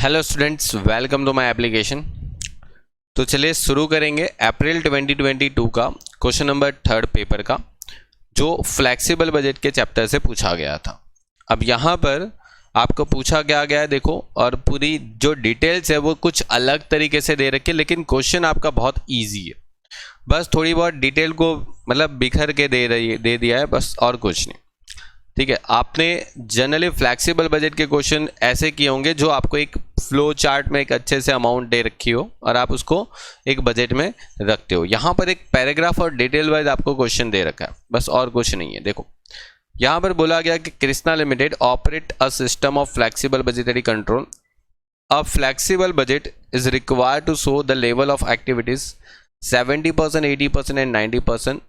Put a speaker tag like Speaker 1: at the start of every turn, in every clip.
Speaker 1: Hello students, welcome to my application. तो चलिए शुरू करेंगे अप्रैल 2022 का क्वेश्चन नंबर 3 पेपर का, जो फ्लेक्सिबल बजट के चैप्टर से पूछा गया था। अब यहाँ पर आपको पूछा क्या गया है देखो, और पूरी जो डिटेल्स है वो कुछ अलग तरीके से दे रखी है, लेकिन क्वेश्चन आपका बहुत ईजी है। बस थोड़ी बहुत डिटेल को मतलब बिखर के दे दिया है, बस और कुछ नहीं। ठीक है, आपने जनरली फ्लेक्सिबल बजट के क्वेश्चन ऐसे किए होंगे जो आपको एक फ्लो चार्ट में एक अच्छे से अमाउंट दे रखी हो और आप उसको एक बजट में रखते हो। यहाँ पर एक पैराग्राफ और डिटेल वाइज आपको क्वेश्चन दे रखा है, बस और कुछ नहीं है। देखो यहाँ पर बोला गया कि Krishna limited operate a system of flexible budgetary control. A flexible budget is required to show the level of activities 70%, 80% and 90%।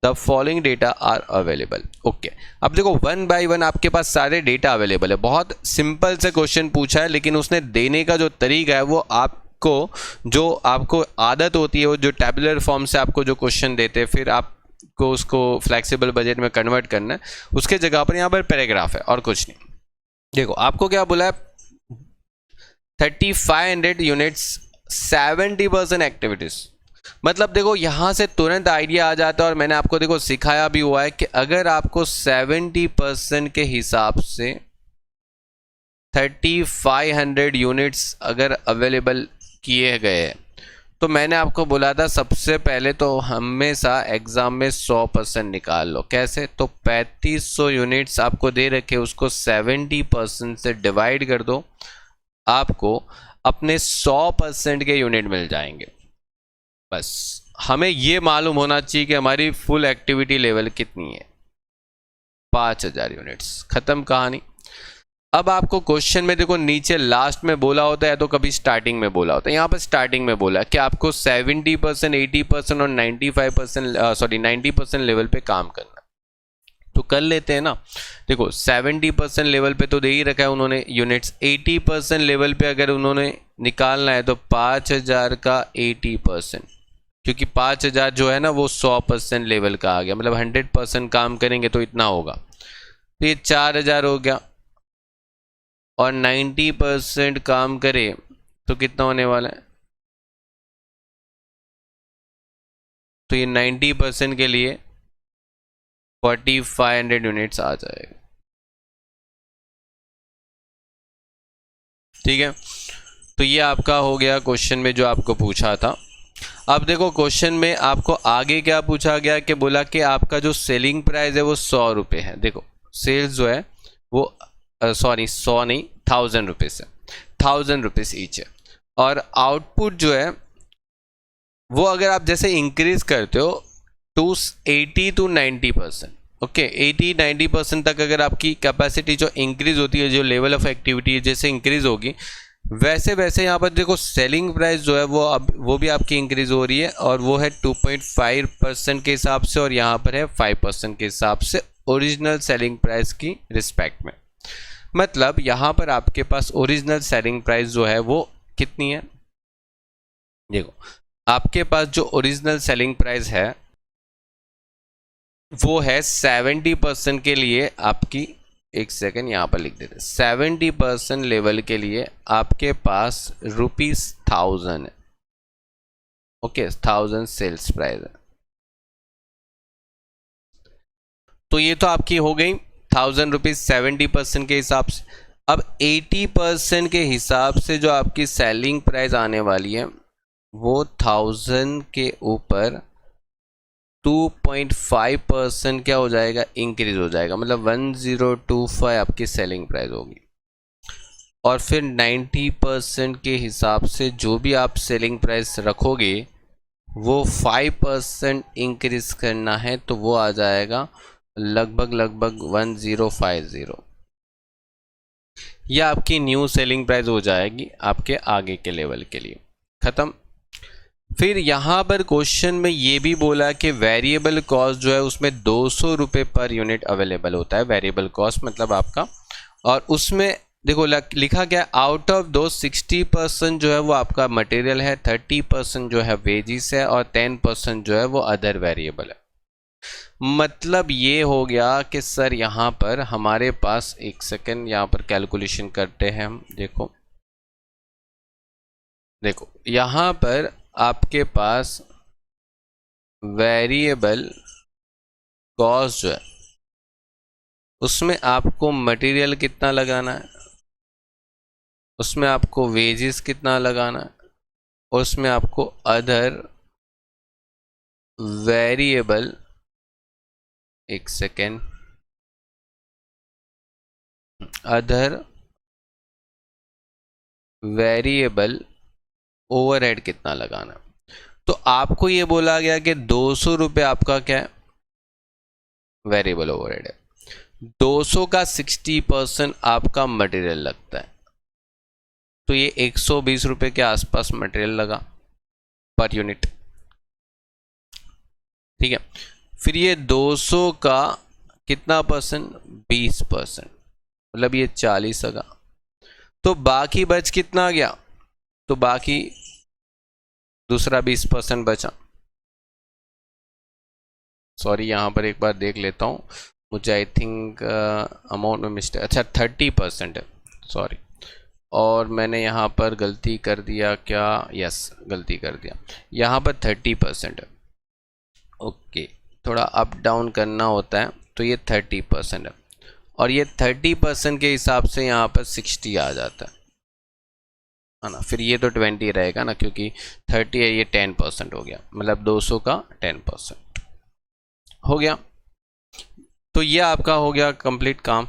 Speaker 1: The following data are available. Okay, अब देखो वन बाय वन आपके पास सारे डेटा अवेलेबल है। बहुत simple से question पूछा है, लेकिन उसने देने का जो तरीका है वो आपको आदत होती है, वो जो टैबुलर फॉर्म से आपको जो क्वेश्चन देते हैं, फिर आपको उसको फ्लेक्सिबल बजट में कन्वर्ट करना है। उसके जगह पर यहाँ पर पैराग्राफ है और कुछ नहीं। देखो आपको क्या बोला है, 3500 यूनिट्स 70% एक्टिविटीज। मतलब देखो यहाँ से तुरंत आइडिया आ जाता है, और मैंने आपको देखो सिखाया भी हुआ है कि अगर आपको 70% के हिसाब से 3500 यूनिट्स अगर अवेलेबल किए गए, तो मैंने आपको बोला था सबसे पहले तो हमेशा एग्जाम में 100% निकाल लो। कैसे? तो 3500 यूनिट्स आपको दे रखे, उसको 70% से डिवाइड कर दो, आपको अपने 100% के यूनिट मिल जाएंगे। बस हमें ये मालूम होना चाहिए कि हमारी फुल एक्टिविटी लेवल कितनी है, 5000 यूनिट्स। खत्म कहानी। अब आपको क्वेश्चन में देखो नीचे लास्ट में बोला होता है, तो कभी स्टार्टिंग में बोला होता है। यहाँ पर स्टार्टिंग में बोला कि आपको 70%, 80% और 90% लेवल पे काम करना। तो कर लेते हैं ना। देखो 70% लेवल पे तो दे ही रखा है उन्होंने यूनिट्स। 80% लेवल पे अगर उन्होंने निकालना है तो 5000 का 80%, क्योंकि 5000 जो है ना वो 100% लेवल का आ गया, मतलब 100% काम करेंगे तो इतना होगा। तो ये 4000 हो गया, और 90% काम करे तो कितना होने वाला है? तो ये 90% के लिए 4500 यूनिट्स आ जाएगा। ठीक है, तो ये आपका हो गया क्वेश्चन में जो आपको पूछा था। अब देखो क्वेश्चन में आपको आगे क्या पूछा गया, कि बोला कि आपका जो सेलिंग प्राइस है वो 100 रुपये है। देखो सेल्स जो है वो 100 नहीं 1000 रुपीज़ है, 1000 रुपीज़ ईच है। और आउटपुट जो है वो अगर आप जैसे इंक्रीज करते हो टू 80 to 90%, ओके 80-90% तक अगर आपकी कैपेसिटी जो इंक्रीज होती है, जो लेवल ऑफ एक्टिविटी जैसे इंक्रीज होगी, वैसे वैसे यहाँ पर देखो सेलिंग प्राइस जो है वो भी आपकी इंक्रीज हो रही है, और वो है 2.5% के हिसाब से, और यहाँ पर है 5% के हिसाब से ओरिजिनल सेलिंग प्राइस की रिस्पेक्ट में। मतलब यहाँ पर आपके पास ओरिजिनल सेलिंग प्राइस जो है वो कितनी है? देखो आपके पास जो ओरिजिनल सेलिंग प्राइस है वो है 70% के लिए आपकी, एक सेकेंड यहाँ पर लिख देते, 70% लेवल के लिए आपके पास ₹1000 है। ओके 1000 सेल्स प्राइस है। तो ये तो आपकी हो गई 1000 रुपीज 70% के हिसाब से। अब 80% के हिसाब से जो आपकी सेलिंग प्राइस आने वाली है वो 1000 के ऊपर 2.5% क्या हो जाएगा? इंक्रीज हो जाएगा, मतलब 1025 आपकी सेलिंग प्राइस होगी। और फिर 90% के हिसाब से जो भी आप सेलिंग प्राइस रखोगे वो 5% इंक्रीज करना है, तो वो आ जाएगा लगभग 1050। यह आपकी न्यू सेलिंग प्राइस हो जाएगी आपके आगे के लेवल के लिए। खत्म। फिर यहाँ पर क्वेश्चन में ये भी बोला कि वेरिएबल कॉस्ट जो है उसमें 200 रुपये पर यूनिट अवेलेबल होता है, वेरिएबल कॉस्ट मतलब आपका। और उसमें देखो लिखा गया आउट ऑफ दो 60% जो है वो आपका मटेरियल है, 30% जो है वेजिस है, और 10% जो है वो अदर वेरिएबल है। मतलब ये हो गया कि सर यहाँ पर हमारे पास, एक सेकेंड यहाँ पर कैलकुलेशन करते हैं हम। देखो देखो यहाँ पर आपके पास वेरिएबल कॉस्ट जो है उसमें आपको मटेरियल कितना लगाना है, उसमें आपको वेजेस कितना लगाना है, और उसमें आपको अदर वेरिएबल, एक सेकेंड, अदर वेरिएबल ओवरहेड कितना लगाना है। तो आपको ये बोला गया कि 200 रुपये आपका क्या है, वेरिएबल ओवरहेड है। 200 का 60% आपका मटेरियल लगता है, तो ये 120 रुपये के आसपास मटेरियल लगा पर यूनिट। ठीक है, फिर ये 200 का कितना परसेंट, 20%, मतलब ये 40 लगा। तो बाकी बच कितना गया, तो बाकी दूसरा 20% बचा। सॉरी यहाँ पर एक बार देख लेता हूँ, मुझे आई थिंक अमाउंट में मिस्टेक, अच्छा 30% है, सॉरी। और मैंने यहाँ पर गलती कर दिया क्या, यस गलती कर दिया, यहाँ पर 30% है। ओके, थोड़ा अप डाउन करना होता है, तो ये 30% है, और ये 30% के हिसाब से यहाँ पर 60 आ जाता है ना। फिर ये तो 20 रहेगा ना, क्योंकि 30 है, ये 10% हो गया, मतलब 200 का 10% हो गया। तो ये आपका हो गया कंप्लीट काम।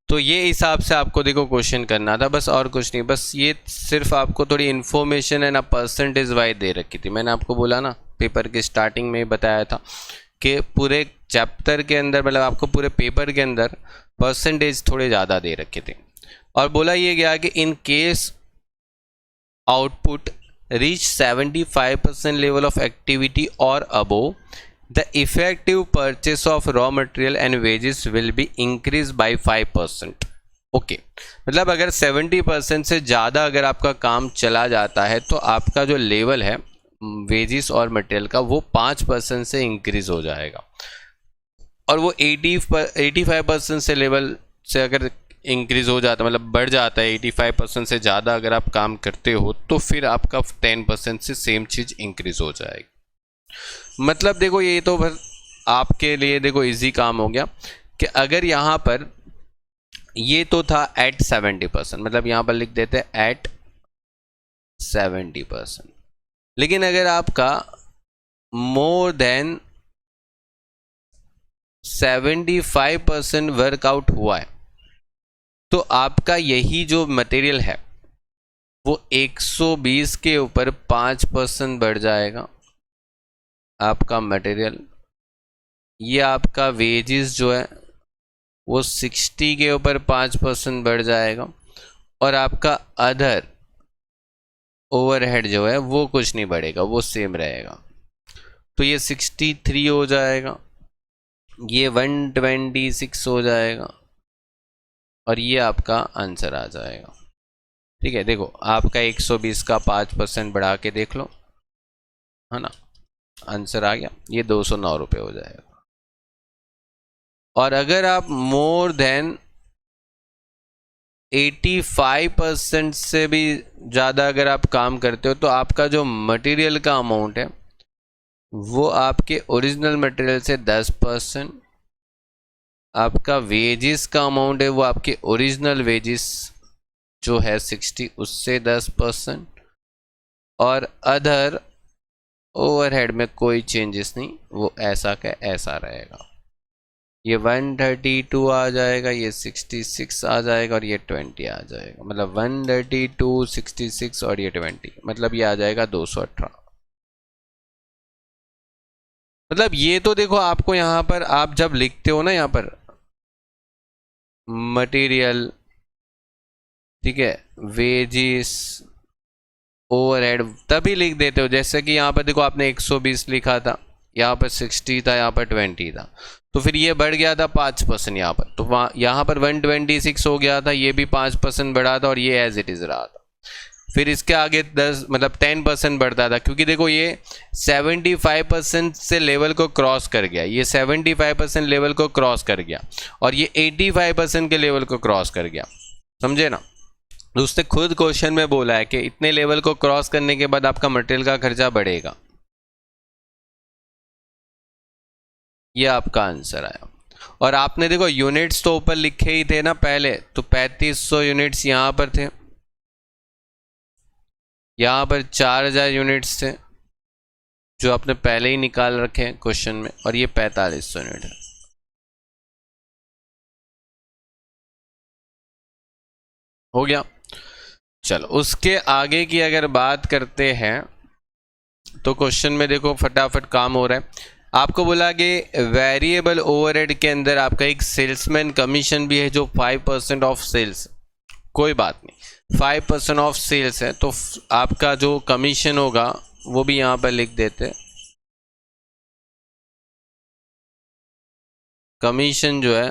Speaker 1: तो ये हिसाब से आपको देखो क्वेश्चन करना था, बस और कुछ नहीं, बस ये सिर्फ आपको थोड़ी इन्फॉर्मेशन है ना, परसेंटेज वाइज दे रखी थी। मैंने आपको बोला ना, पेपर के स्टार्टिंग में बताया था कि पूरे चैप्टर के अंदर, मतलब आपको पूरे पेपर के अंदर परसेंटेज थोड़े ज़्यादा दे रखे थे, और बोला ये गया कि in case output reach 75% level of activity और above, the effective purchase of raw material and wages will be increased by 5%. Okay, मतलब अगर 70% से ज़्यादा अगर आपका काम चला जाता है तो आपका जो लेवल है वेजेस और मटेरियल का वो 5% से इंक्रीज हो जाएगा, और वो 85% से लेवल से अगर इंक्रीज हो जाता है, मतलब बढ़ जाता है 85% से ज़्यादा अगर आप काम करते हो, तो फिर आपका 10% से सेम चीज़ इंक्रीज हो जाएगी। मतलब देखो ये तो फिर आपके लिए देखो इजी काम हो गया कि अगर यहाँ पर ये तो था एट 70%, मतलब यहाँ पर लिख देते हैं एट 70%, लेकिन अगर आपका मोर देन 75% वर्कआउट हुआ है, तो आपका यही जो मटेरियल है वो 120 के ऊपर 5% बढ़ जाएगा आपका मटेरियल। ये आपका वेजेस जो है वो 60 के ऊपर 5% बढ़ जाएगा, और आपका अदर ओवरहेड जो है वो कुछ नहीं बढ़ेगा, वो सेम रहेगा। तो ये 63 हो जाएगा, ये 126 हो जाएगा, और ये आपका आंसर आ जाएगा। ठीक है, देखो आपका 120 का 5% बढ़ा के देख लो, है ना, आंसर आ गया, ये 209 रुपये हो जाएगा। और अगर आप मोर देन 85% से भी ज़्यादा अगर आप काम करते हो, तो आपका जो मटेरियल का अमाउंट है वो आपके ओरिजिनल मटेरियल से 10%, आपका वेजेस का अमाउंट है वो आपके ओरिजिनल वेजेस जो है 60 उससे 10%, और अदर ओवरहेड में कोई चेंजेस नहीं, वो ऐसा का ऐसा रहेगा। ये 132 आ जाएगा, ये 66 आ जाएगा, और ये 20 आ जाएगा, मतलब 132, 66 और ये 20, मतलब ये आ जाएगा 218। मतलब ये तो देखो आपको यहाँ पर आप जब लिखते हो ना, यहाँ पर मटेरियल, ठीक है, वेजेस, ओवरहेड तभी लिख देते हो, जैसे कि यहाँ पर देखो आपने 120 लिखा था, यहाँ पर 60 था, यहाँ पर 20 था, तो फिर ये बढ़ गया था 5% यहाँ पर, तो यहाँ पर 126 हो गया था, ये भी 5% बढ़ा था, और ये एज इट इज रहा था। फिर इसके आगे 10 मतलब 10% बढ़ता था, क्योंकि देखो ये 75% से लेवल को क्रॉस कर गया, ये 75% लेवल को क्रॉस कर गया, और ये 85% के लेवल को क्रॉस कर गया, समझे ना। तो उसने खुद क्वेश्चन में बोला है कि इतने लेवल को क्रॉस करने के बाद आपका मटेरियल का खर्चा बढ़ेगा। ये आपका आंसर आया। और आपने देखो यूनिट्स तो ऊपर लिखे ही थे ना पहले, तो 3500 यूनिट्स यहाँ पर थे, यहाँ पर 4000 यूनिट्स थे जो आपने पहले ही निकाल रखे हैं क्वेश्चन में, और ये 4500 यूनिट है। हो गया। चलो उसके आगे की अगर बात करते हैं तो क्वेश्चन में देखो फटाफट काम हो रहा है। आपको बोला कि वेरिएबल ओवरहेड के अंदर आपका एक सेल्समैन कमीशन भी है जो 5% ऑफ सेल्स, कोई बात नहीं 5% ऑफ सेल्स है, तो आपका जो कमीशन होगा वो भी यहाँ पर लिख देते। कमीशन जो है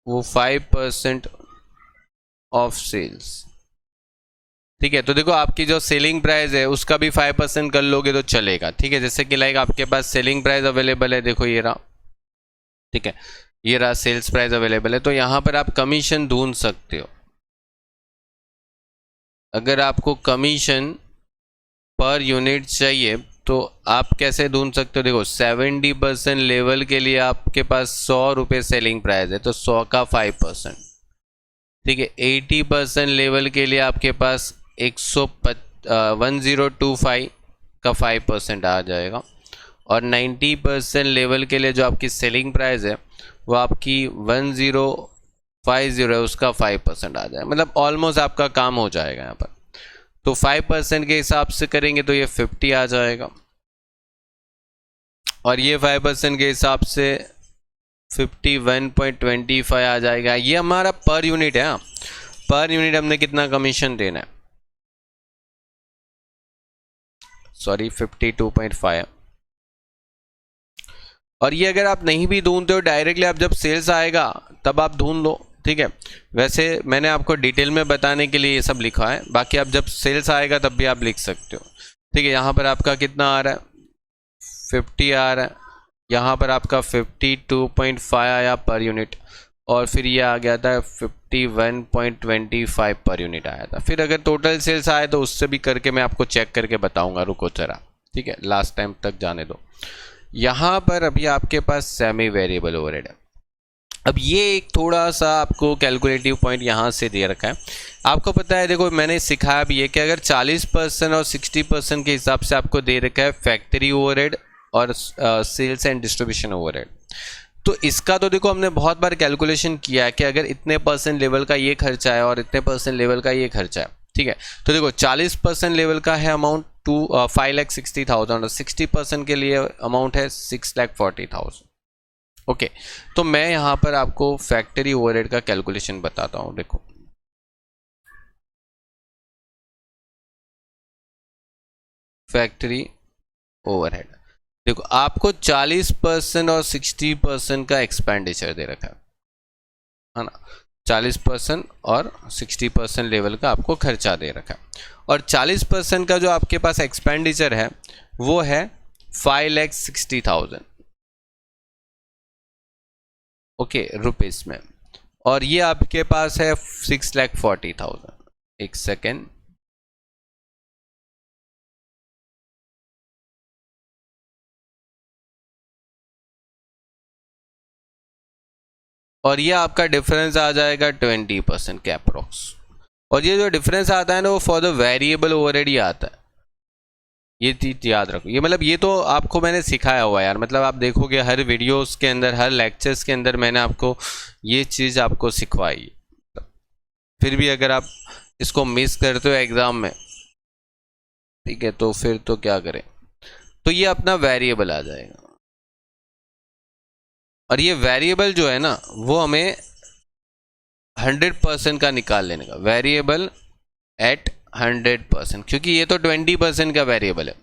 Speaker 1: वो 5% ऑफ सेल्स, ठीक है। तो देखो आपकी जो सेलिंग प्राइस है उसका भी 5% कर लोगे तो चलेगा, ठीक है। जैसे कि लाइक आपके पास सेलिंग प्राइस अवेलेबल है, देखो ये रहा, ठीक है, ये रहा सेल्स प्राइस अवेलेबल है, तो यहाँ पर आप कमीशन ढूंढ सकते हो। अगर आपको कमीशन पर यूनिट चाहिए तो आप कैसे ढूंढ सकते हो, देखो 70% लेवल के लिए आपके पास 100 रुपये सेलिंग प्राइस है, तो 100 का 5%, ठीक है। 80% लेवल के लिए आपके पास 1025 का 5% आ जाएगा, और 90% लेवल के लिए जो आपकी सेलिंग प्राइस है वो आपकी 1050 है, उसका 5% आ जाएगा, मतलब ऑलमोस्ट आपका काम हो जाएगा यहाँ पर। तो 5% के हिसाब से करेंगे तो ये 50 आ जाएगा, और ये 5% के हिसाब से 51.25 आ जाएगा। ये हमारा पर यूनिट है। हाँ, पर यूनिट हमने कितना कमीशन देना है, सॉरी 52.5। और ये अगर आप नहीं भी ढूंढते हो डायरेक्टली, आप जब सेल्स आएगा तब आप ढूंढ लो, ठीक है। वैसे मैंने आपको डिटेल में बताने के लिए ये सब लिखा है, बाकी आप जब सेल्स आएगा तब भी आप लिख सकते हो, ठीक है। यहाँ पर आपका कितना आ रहा है, 50 आ रहा है, यहाँ पर आपका 52.5 आया पर यूनिट, और फिर ये आ गया था 51.25 पर यूनिट आया था। फिर अगर टोटल सेल्स आए तो उससे भी करके मैं आपको चेक करके बताऊंगा, रुको जरा, ठीक है, लास्ट टाइम तक जाने दो। यहाँ पर अभी आपके पास सेमी वेरिएबल ओवरहेड है। अब ये एक थोड़ा सा आपको कैलकुलेटिव पॉइंट यहाँ से दे रखा है। आपको पता है, देखो मैंने सिखाया भी है कि अगर 40% और 60% के हिसाब से आपको दे रखा है फैक्ट्री ओवरहेड और सेल्स एंड डिस्ट्रीब्यूशन ओवरहेड, तो इसका तो देखो हमने बहुत बार कैलकुलेशन किया है कि अगर इतने % लेवल का ये खर्चा है और इतने % लेवल का ये खर्चा है, ठीक है। तो देखो 40% लेवल का है अमाउंट 5,60,000 और 60% के लिए अमाउंट है 6,40,000। ओके, तो मैं यहाँ पर आपको फैक्ट्री ओवरहेड का कैलकुलेशन बताता हूँ। देखो फैक्ट्री ओवरहेड, देखो आपको 40% और 60% का एक्सपेंडिचर दे रखा है ना, 40% और 60% लेवल का आपको खर्चा दे रखा है, और 40% का जो आपके पास एक्सपेंडिचर है वो है 5,60,000, ओके, रुपीस में, और ये आपके पास है 6,40,000। एक सेकेंड, और ये आपका डिफरेंस आ जाएगा 20% के अप्रोक्स। और ये जो डिफरेंस आता है ना वो फॉर द वेरिएबल ओवरहेड ही आता है, ये चीज याद रखो। ये मतलब ये तो आपको मैंने सिखाया हुआ है यार, मतलब आप देखोगे हर वीडियोस के अंदर, हर लेक्चर्स के अंदर मैंने आपको ये चीज़ आपको सिखवाई, फिर भी अगर आप इसको मिस करते हो एग्जाम में, ठीक है, तो फिर तो क्या करें। तो ये अपना वेरिएबल आ जाएगा, और ये वेरिएबल जो है ना वो हमें 100% का निकाल लेने का, वेरिएबल एट 100%, क्योंकि ये तो 20% का वेरिएबल है।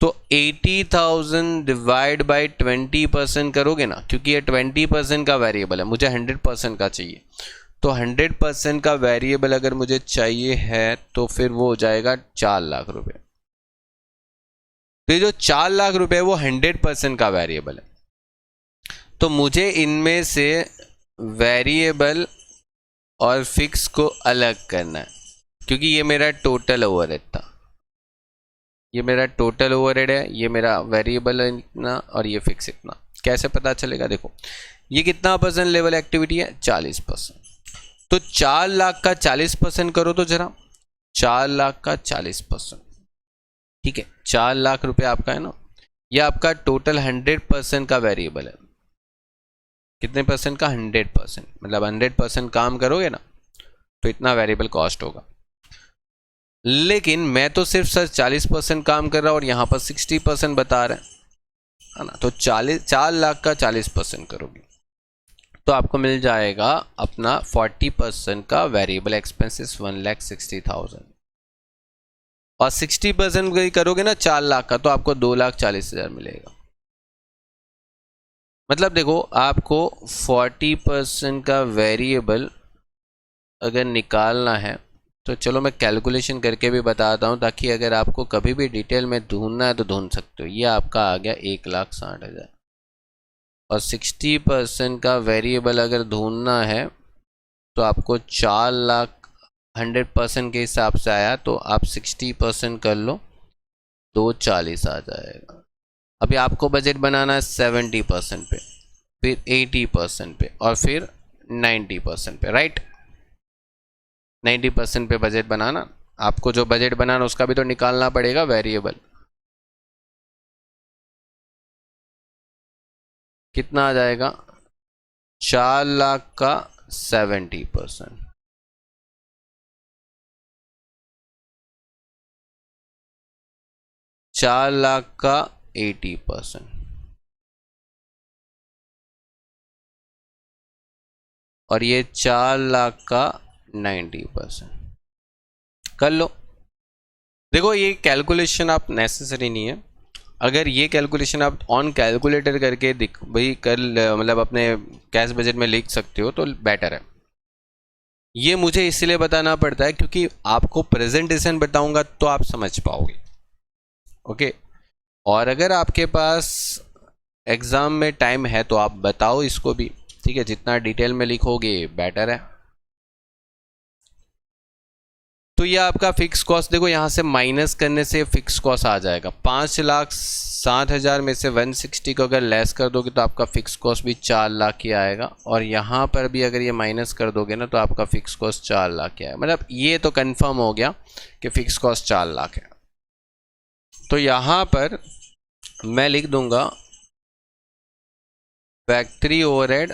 Speaker 1: तो 80,000 डिवाइड बाई 20% करोगे ना, क्योंकि ये 20% का वेरिएबल है, मुझे 100% का चाहिए, तो 100% का वेरिएबल अगर मुझे चाहिए है तो फिर वो हो जाएगा 4 लाख रुपए। तो ये जो 4 लाख रुपए वो 100% का वेरिएबल है, तो मुझे इनमें से वेरिएबल और फिक्स को अलग करना है। क्योंकि ये मेरा टोटल ओवरहेड था, ये मेरा टोटल ओवरहेड है, ये मेरा वेरिएबल है इतना और ये फिक्स इतना। कैसे पता चलेगा? देखो ये कितना परसेंट लेवल एक्टिविटी है, 40%। तो 4 लाख का 40% करो तो जरा, 4 लाख का 40%, ठीक है, 4 लाख रुपए आपका है ना, ये आपका टोटल 100% का वेरिएबल है। कितने परसेंट का? 100%। मतलब 100% काम करोगे ना तो इतना वेरिएबल कॉस्ट होगा। लेकिन मैं तो सिर्फ सर 40% काम कर रहा हूं और यहां पर 60% बता रहे हैं, है ना। तो 4 लाख का 40% करोगे तो आपको मिल जाएगा अपना 40% का वेरिएबल एक्सपेंसेस 1,60,000, और 60% करोगे ना 4 लाख का तो आपको 2,40,000 मिलेगा। मतलब देखो आपको 40% का वेरिएबल अगर निकालना है तो चलो मैं कैलकुलेशन करके भी बताता हूँ, ताकि अगर आपको कभी भी डिटेल में ढूंढना है तो ढूंढ सकते हो। ये आपका आ गया 1,60,000, और 60% का वेरिएबल अगर ढूंढना है तो आपको 4 लाख 100% के हिसाब से आया, तो आप 60% कर लो, 240 आ जाएगा। अभी आपको बजट बनाना है 70% पे, फिर 80% पे, और फिर 90% पे, राइट। 90% पे बजट बनाना, आपको जो बजट बनाना उसका भी तो निकालना पड़ेगा वेरिएबल। कितना आ जाएगा? 4 लाख का 70%, 4 लाख का 80%, और ये 4 लाख का 90%। कर लो। देखो ये कैलकुलेशन आप नेसेसरी नहीं है, अगर ये कैलकुलेशन आप ऑन कैलकुलेटर करके दिख भाई कर मतलब अपने कैश बजट में लिख सकते हो तो बेटर है। ये मुझे इसलिए बताना पड़ता है क्योंकि आपको प्रेजेंटेशन बताऊंगा तो आप समझ पाओगे, ओके। और अगर आपके पास एग्जाम में टाइम है तो आप बताओ इसको भी, ठीक है, जितना डिटेल में लिखोगे बेटर है। तो ये आपका फिक्स कॉस्ट देखो यहाँ से माइनस करने से फिक्स कॉस्ट आ जाएगा 5,60,000 में से 160 को अगर लेस कर दोगे तो आपका फिक्स कॉस्ट भी 4 लाख ही आएगा, और यहाँ पर भी अगर ये माइनस कर दोगे ना तो आपका फिक्स कॉस्ट 4 लाख ही आएगा। मतलब ये तो कंफर्म हो गया कि फिक्स कॉस्ट 4 लाख है। तो यहाँ पर मैं लिख दूंगा फैक्ट्री ओवरहेड,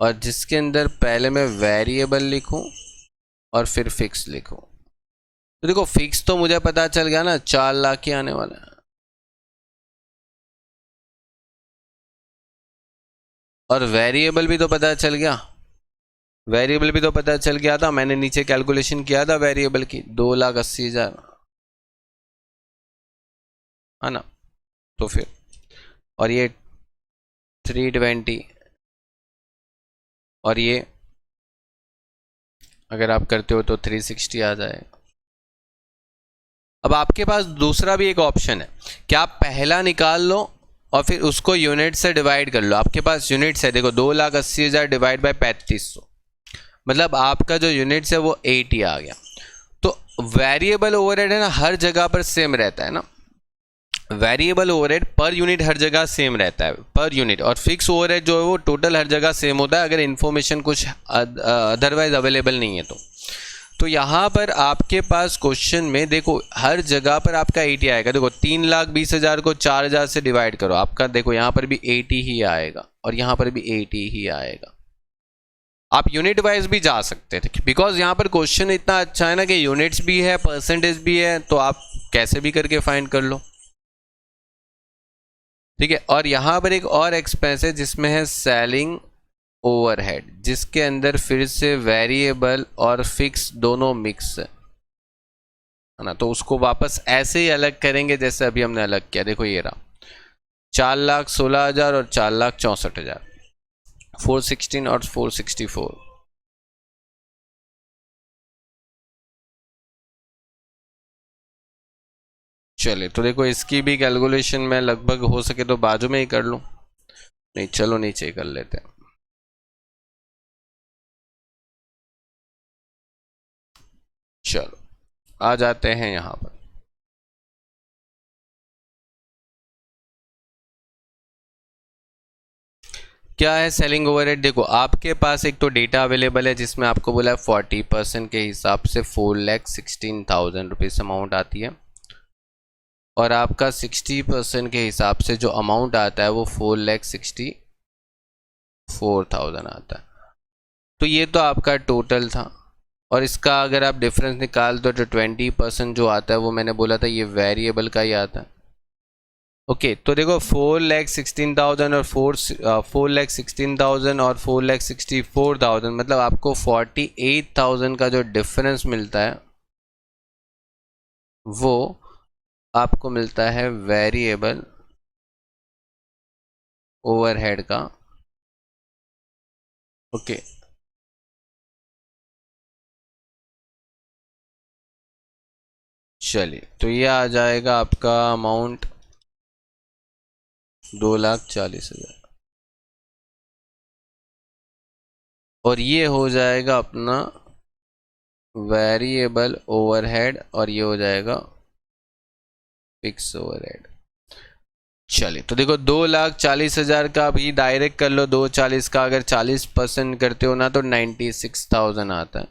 Speaker 1: और जिसके अंदर पहले मैं वेरिएबल लिखूं और फिर फिक्स लिखूं। तो देखो फिक्स तो मुझे पता चल गया ना 4 लाख ही आने वाला है, और वेरिएबल भी तो पता चल गया, वेरिएबल भी तो पता चल गया था, मैंने नीचे कैलकुलेशन किया था वेरिएबल की 2,80,000, है ना। तो फिर और ये 320, और ये अगर आप करते हो तो 360 आ जाएगा। अब आपके पास दूसरा भी एक ऑप्शन है कि आप पहला निकाल लो और फिर उसको यूनिट से डिवाइड कर लो। आपके पास यूनिट्स है, देखो 2,80,000 डिवाइड बाय 3500, मतलब आपका जो यूनिट्स है वो 80 आ गया। तो वेरिएबल ओवरहेड है ना हर जगह पर सेम रहता है ना, वेरिएबल ओवरहेड पर यूनिट हर जगह सेम रहता है पर यूनिट, और फिक्स ओवरहेड जो है वो टोटल हर जगह सेम होता है अगर इन्फॉर्मेशन कुछ अदरवाइज अवेलेबल नहीं है तो यहाँ पर आपके पास क्वेश्चन में देखो हर जगह पर आपका 80 आएगा। देखो 3,20,000 को 4,000 से डिवाइड करो, आपका देखो यहाँ पर भी 80 ही आएगा और यहाँ पर भी 80 ही आएगा। आप यूनिट वाइज भी जा सकते थे बिकॉज यहाँ पर क्वेश्चन इतना अच्छा है ना कि यूनिट्स भी है परसेंटेज भी है, तो आप कैसे भी करके फाइंड कर लो, ठीक है। और यहाँ पर एक और एक्सपेंस है जिसमें है सेलिंग ओवरहेड, जिसके अंदर फिर से वेरिएबल और फिक्स दोनों मिक्स है ना। तो उसको वापस ऐसे ही अलग करेंगे जैसे अभी हमने अलग किया। देखो ये रहा 4,16,000 और 4,64,000, 416 और 464। चलिए तो देखो इसकी भी कैलकुलेशन मैं लगभग हो सके तो बाजू में ही कर लूँ, नहीं चलो नीचे कर लेते हैं। चलो आ जाते हैं यहाँ पर। क्या है सेलिंग ओवरहेड? देखो आपके पास एक तो डेटा अवेलेबल है जिसमें आपको बोला है 40% के हिसाब से 4,16,000 रुपीज़ अमाउंट आती है, और आपका 60% के हिसाब से जो अमाउंट आता है वो 4,64,000 आता है। तो ये तो आपका टोटल था, और इसका अगर आप डिफरेंस निकाल दो तो 20% जो आता है वो मैंने बोला था ये वेरिएबल का ही आता है। ओके तो देखो 4,16,000 और 4,16,000 और 4,64,000 मतलब आपको 48,000 का जो डिफरेंस मिलता है वो आपको मिलता है वेरिएबल ओवरहेड का। ओके चलिए, तो ये आ जाएगा आपका अमाउंट 2,40,000, और ये हो जाएगा अपना वेरिएबल ओवरहेड, और ये हो जाएगा फिक्स ओवरहेड। चलिए तो देखो 2,40,000 का अभी डायरेक्ट कर लो, 240 का अगर 40% करते हो ना तो 96,000 आता है,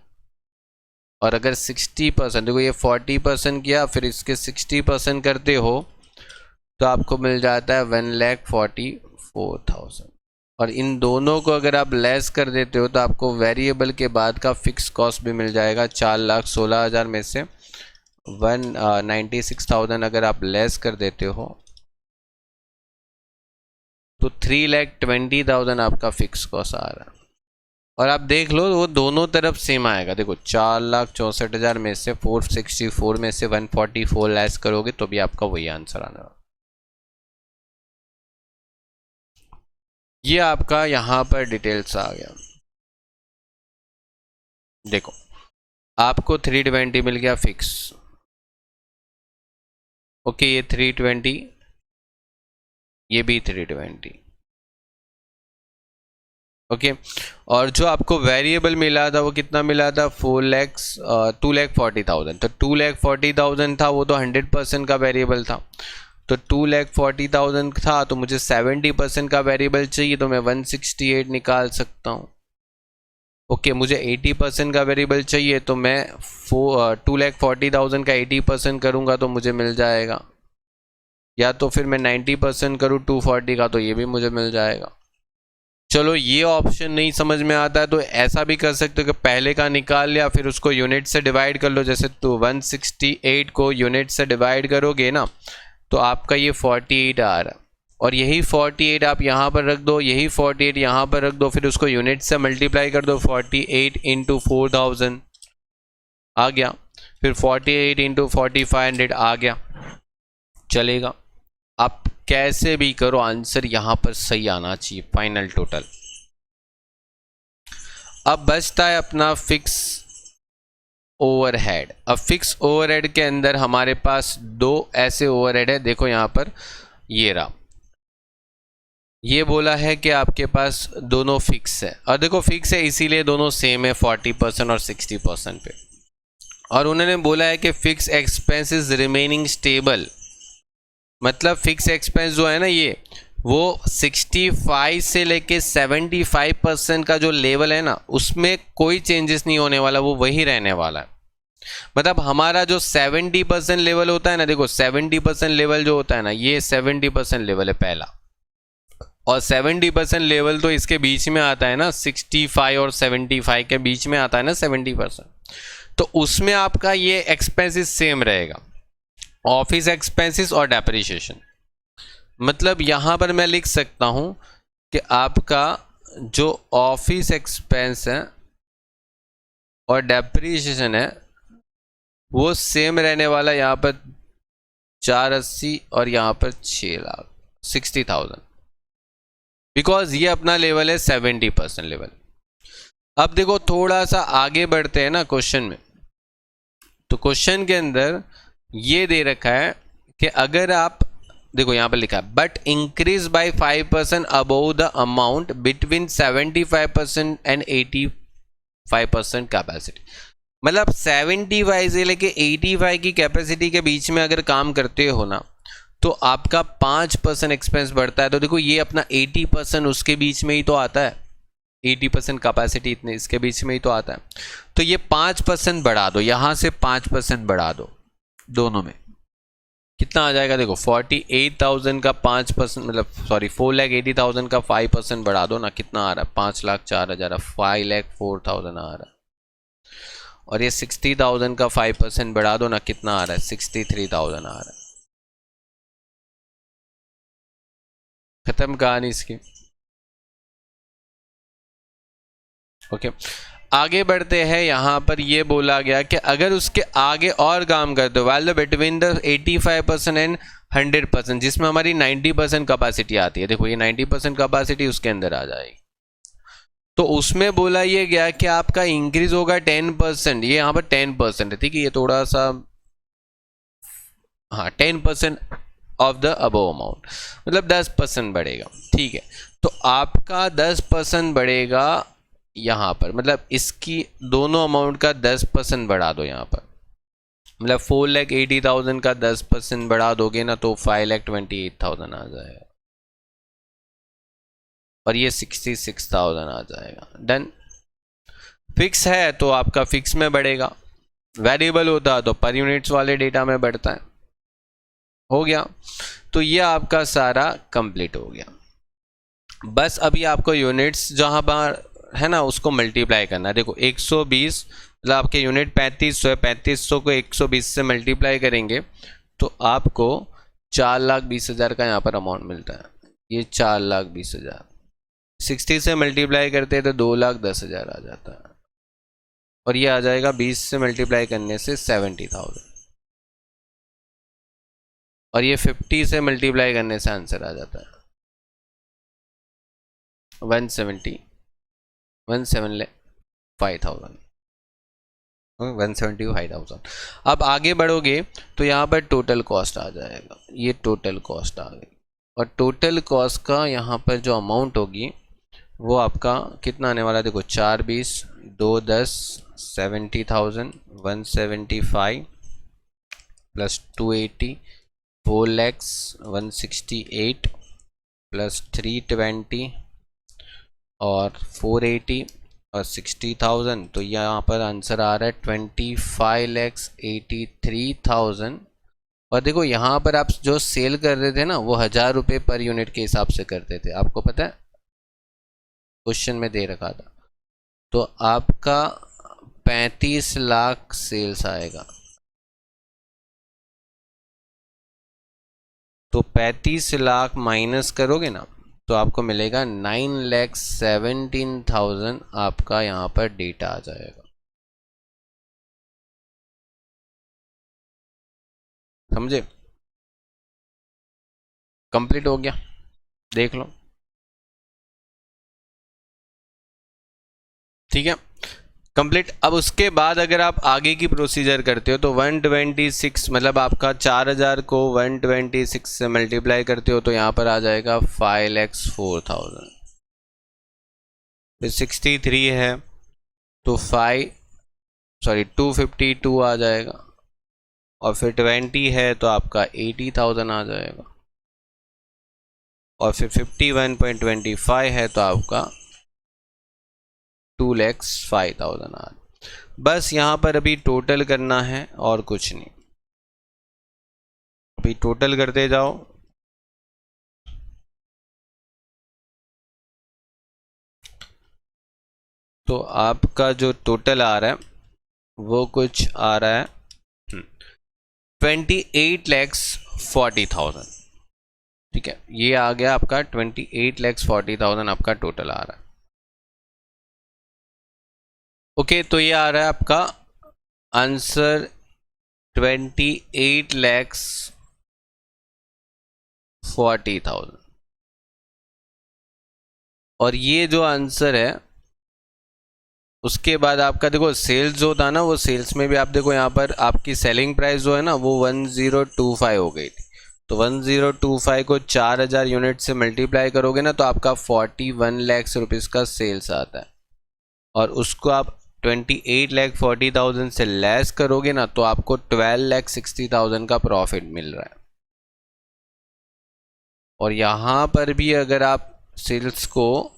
Speaker 1: और अगर 60% देखो ये 40% किया फिर इसके 60% करते हो तो आपको मिल जाता है 1,44,000, और इन दोनों को अगर आप लेस कर देते हो तो आपको वेरिएबल के बाद का फिक्स कॉस्ट भी मिल जाएगा 4,16,000 में से 96,000 अगर आप लेस कर देते हो तो 3,20,000 आपका फिक्स कॉस्ट आ रहा है। और आप देख लो वो दोनों तरफ सेम आएगा, देखो 4,64,000 में से 464 में से 144 लेस करोगे तो भी आपका वही आंसर आने वाला। ये आपका यहाँ पर डिटेल्स आ गया। देखो आपको 320 मिल गया फिक्स, ओके ये 320, ये भी 320, ओके और जो आपको वेरिएबल मिला था वो कितना मिला था 2,40,000, तो 2,40,000 था वो तो 100% का वेरिएबल था, तो 2,40,000 था तो मुझे 70% का वेरिएबल चाहिए तो मैं 168 निकाल सकता हूँ। ओके मुझे 80% का वेरिएबल चाहिए तो मैं 2,40,000 का 80% करूँगा तो मुझे मिल जाएगा, या तो फिर मैं 90% करूँ 240 का तो ये भी मुझे मिल जाएगा। चलो ये ऑप्शन नहीं समझ में आता है तो ऐसा भी कर सकते हो कि पहले का निकाल लिया फिर उसको यूनिट से डिवाइड कर लो, जैसे तो 168 को यूनिट से डिवाइड करोगे ना तो आपका ये 48 आ रहा है, और यही 48 आप यहाँ पर रख दो, यही 48 यहाँ पर रख दो, फिर उसको यूनिट से मल्टीप्लाई कर दो, 48 इंटू 4,000 आ गया, फिर 48 इंटू 4,500 आ गया, चलेगा। आप कैसे भी करो आंसर यहाँ पर सही आना चाहिए फाइनल टोटल। अब बचता है अपना फिक्स ओवरहेड। अब फिक्स ओवरहेड के अंदर हमारे पास दो ऐसे ओवरहेड है, देखो यहाँ पर ये रहा, ये बोला है कि आपके पास दोनों फिक्स है, और देखो फिक्स है इसीलिए दोनों सेम है 40% और 60% पे, और उन्होंने बोला है कि फिक्स एक्सपेंसेस रिमेनिंग स्टेबल, मतलब फिक्स एक्सपेंस जो है ना ये वो 65 से लेके 75% का जो लेवल है ना उसमें कोई चेंजेस नहीं होने वाला, वो वही रहने वाला है। मतलब हमारा जो 70% लेवल होता है ना, देखो 70% लेवल जो होता है ना ये 70% लेवल है पहला, और 70% लेवल तो इसके बीच में आता है ना, 65 और 75 के बीच में आता है ना 70%, तो उसमें आपका ये एक्सपेंसेस सेम रहेगा, ऑफिस एक्सपेंसेस और डेप्रिसिएशन। मतलब यहाँ पर मैं लिख सकता हूँ कि आपका जो ऑफिस एक्सपेंस है और डेप्रिसिएशन है वो सेम रहने वाला, यहाँ पर 480 और यहाँ पर 6,60,000, बिकॉज ये अपना लेवल है 70% लेवल। अब देखो थोड़ा सा आगे बढ़ते हैं ना क्वेश्चन में, तो क्वेश्चन के अंदर ये दे रखा है कि अगर आप देखो यहाँ पर लिखा है but increase by 5% above the amount between 75% and 85% capacity, मतलब 75 से लेके 85 की कैपेसिटी के बीच में अगर काम करते हो ना तो आपका 5% एक्सपेंस बढ़ता है। तो देखो ये अपना 80% उसके बीच में ही तो आता है, 80% कैपेसिटी इतने इसके बीच में ही तो आता है। तो ये 5% बढ़ा दो, यहाँ से 5% बढ़ा दो, दोनों में कितना आ जाएगा देखो 48,000 का 5% मतलब सॉरी 4,80,000 का 5% बढ़ा दो ना, कितना आ रहा है 5,04,000, 5,04,000 आ रहा है। और ये 60,000 का 5% बढ़ा दो ना, कितना आ रहा है 63,000 आ रहा है। खत्म कहानी इसकी। ओके आगे बढ़ते हैं। यहाँ पर ये बोला गया कि अगर उसके आगे और काम करते हो वैल्यू बिटवीन द 85% एंड 100%, जिसमें हमारी 90% कैपेसिटी आती है, देखो ये 90% कैपेसिटी उसके अंदर आ जाएगी। तो उसमें बोला ये गया कि आपका इंक्रीज होगा 10%, ये यहाँ पर 10% है, ठीक है, ये थोड़ा सा हाँ 10% ऑफ द अबव अमाउंट, मतलब 10% बढ़ेगा, ठीक है। तो आपका 10% बढ़ेगा यहाँ पर, मतलब इसकी दोनों अमाउंट का 10% बढ़ा दो यहाँ पर, मतलब 4,80,000 का 10% बढ़ा दोगे ना तो 5,28,000 आ जाएगा और ये 66,000 आ जाएगा। डन। फिक्स है तो आपका फिक्स में बढ़ेगा, वेरिएबल होता तो पर यूनिट्स वाले डेटा में बढ़ता है। हो गया, तो ये आपका सारा कंप्लीट हो गया। बस अभी आपको यूनिट्स जहाँ पर है ना उसको मल्टीप्लाई करना है। देखो 120 मतलब आपके यूनिट 3500 है, 3500 को 120 से मल्टीप्लाई करेंगे तो आपको 4,20,000 का यहाँ पर अमाउंट मिलता है। ये 4,20,000 60 से मल्टीप्लाई करते हैं तो 2,10,000 आ जाता है और ये आ जाएगा 20 से मल्टीप्लाई करने से 70,000 और ये 50 से मल्टीप्लाई करने से आंसर आ जाता है 175,000। अब आगे बढ़ोगे तो यहाँ पर टोटल कॉस्ट आ जाएगा, ये टोटल कॉस्ट आ गई और टोटल कॉस्ट का यहाँ पर जो अमाउंट होगी वो आपका कितना आने वाला है, देखो 4,20 2,10 70,000 175 प्लस 280 4,168 प्लस 320 और 480 और 60,000, तो यहाँ पर आंसर आ रहा है 25,83,000। और देखो यहाँ पर आप जो सेल कर रहे थे ना वो 1,000 रुपये पर यूनिट के हिसाब से करते थे, आपको पता है क्वेश्चन में दे रखा था। तो आपका 35 लाख सेल्स आएगा, तो 35 लाख माइनस करोगे ना तो आपको मिलेगा 9,17,000 आपका यहाँ पर डेटा आ जाएगा। समझे? कंप्लीट हो गया, देख लो, ठीक है कंप्लीट। अब उसके बाद अगर आप आगे की प्रोसीजर करते हो तो 126 मतलब आपका 4,000 को 126 से मल्टीप्लाई करते हो तो यहाँ पर आ जाएगा 5,04,000। फिर 63 है तो 252 आ जाएगा और फिर 20 है तो आपका 80,000 आ जाएगा और फिर 51.25 है तो आपका 2,05,000 आ। बस यहाँ पर अभी टोटल करना है और कुछ नहीं, अभी टोटल करते जाओ। तो आपका जो टोटल आ रहा है वो कुछ आ रहा है 28,40,000, ठीक है, ये आ गया आपका 28,40,000 आपका टोटल आ रहा है। ओके तो ये आ रहा है आपका आंसर 28,40,000 और ये जो आंसर है उसके बाद आपका देखो सेल्स जो था ना वो सेल्स में भी आप देखो यहाँ पर आपकी सेलिंग प्राइस जो है ना वो 1025 हो गई थी। तो 1025 को 4,000 यूनिट से मल्टीप्लाई करोगे ना तो आपका 41 लाख रुपीज़ का सेल्स आता है और उसको आप 28,40,000 से लेस करोगे ना तो आपको 12,60,000 का प्रॉफिट मिल रहा है। और यहाँ पर भी अगर आप सेल्स को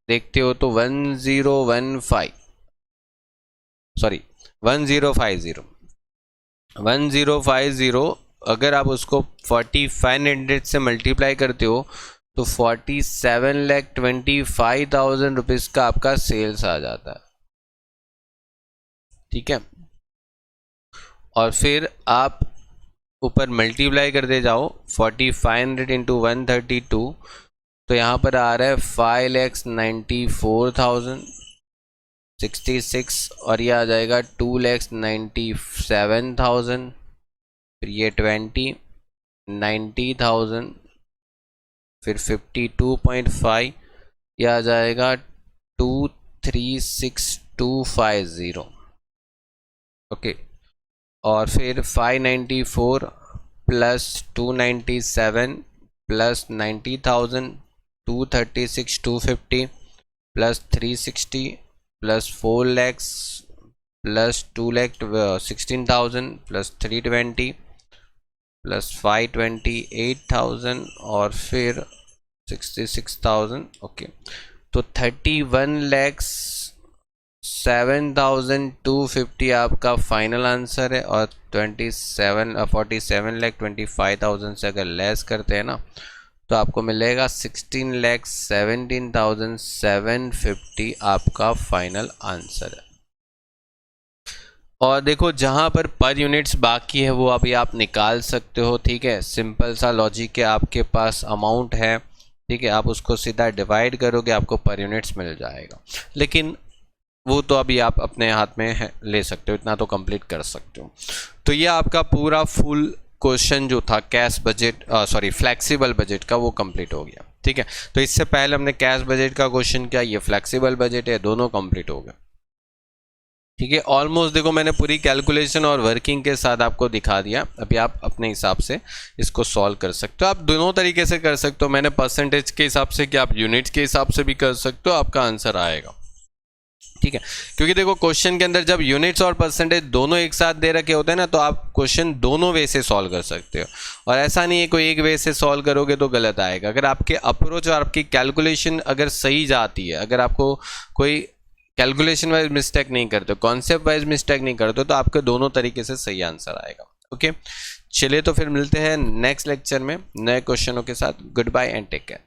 Speaker 1: देखते हो तो 1050 अगर आप उसको 4500 से मल्टीप्लाई करते हो तो 47,25,000 रुपीज़ का आपका सेल्स आ जाता है। ठीक है, और फिर आप ऊपर मल्टीप्लाई करते जाओ 4500 इंटू 132, तो यहाँ पर आ रहा है 5,94,066 और ये आ जाएगा 2,97,000, फिर ये 90,000, फिर 52.5, ये आ जाएगा 236,250। ओके, और फिर 594 plus 297 plus 90,000, 236,250 plus 360 plus 4 lakhs plus 2,16,000 plus 320 plus 528,000 और फिर 66,000। ओके, तो 31,07,250 आपका फाइनल आंसर है। और 47,25,000 से अगर लेस करते हैं ना तो आपको मिलेगा 16,17,750 आपका फाइनल आंसर है। और देखो जहाँ पर यूनिट्स बाकी है वो अभी आप निकाल सकते हो। ठीक है, सिंपल सा लॉजिक है, आपके पास अमाउंट है, ठीक है, आप उसको सीधा डिवाइड करोगे आपको पर यूनिट्स मिल जाएगा। लेकिन वो तो अभी आप अपने हाथ में है, ले सकते हो, इतना तो कंप्लीट कर सकते हो। तो ये आपका पूरा फुल क्वेश्चन जो था कैश बजट फ्लेक्सिबल बजट का वो कंप्लीट हो गया। ठीक है, तो इससे पहले हमने कैश बजट का क्वेश्चन किया, ये फ्लेक्सिबल बजट है, दोनों कंप्लीट हो गए। ठीक है, ऑलमोस्ट देखो मैंने पूरी कैलकुलेशन और वर्किंग के साथ आपको दिखा दिया। अभी आप अपने हिसाब से इसको सॉल्व कर सकते हो। आप दोनों तरीके से कर सकते हो, मैंने परसेंटेज के हिसाब से कि आप यूनिट्स के हिसाब से भी कर सकते हो, आपका आंसर आएगा। ठीक है, क्योंकि देखो क्वेश्चन के अंदर जब यूनिट्स और परसेंटेज दोनों एक साथ दे रखे होते हैं ना तो आप क्वेश्चन दोनों वे से सॉल्व कर सकते हो। और ऐसा नहीं है कोई एक वे से सॉल्व करोगे तो गलत आएगा। अगर आपके अप्रोच और आपकी कैलकुलेशन अगर सही जाती है, अगर आपको कोई कैलकुलेशन वाइज मिस्टेक नहीं करते, कॉन्सेप्ट वाइज मिस्टेक नहीं करते, तो आपके दोनों तरीके से सही आंसर आएगा। ओके, चलिए तो फिर मिलते हैं नेक्स्ट लेक्चर में नए क्वेश्चनों के साथ। Good bye and take care.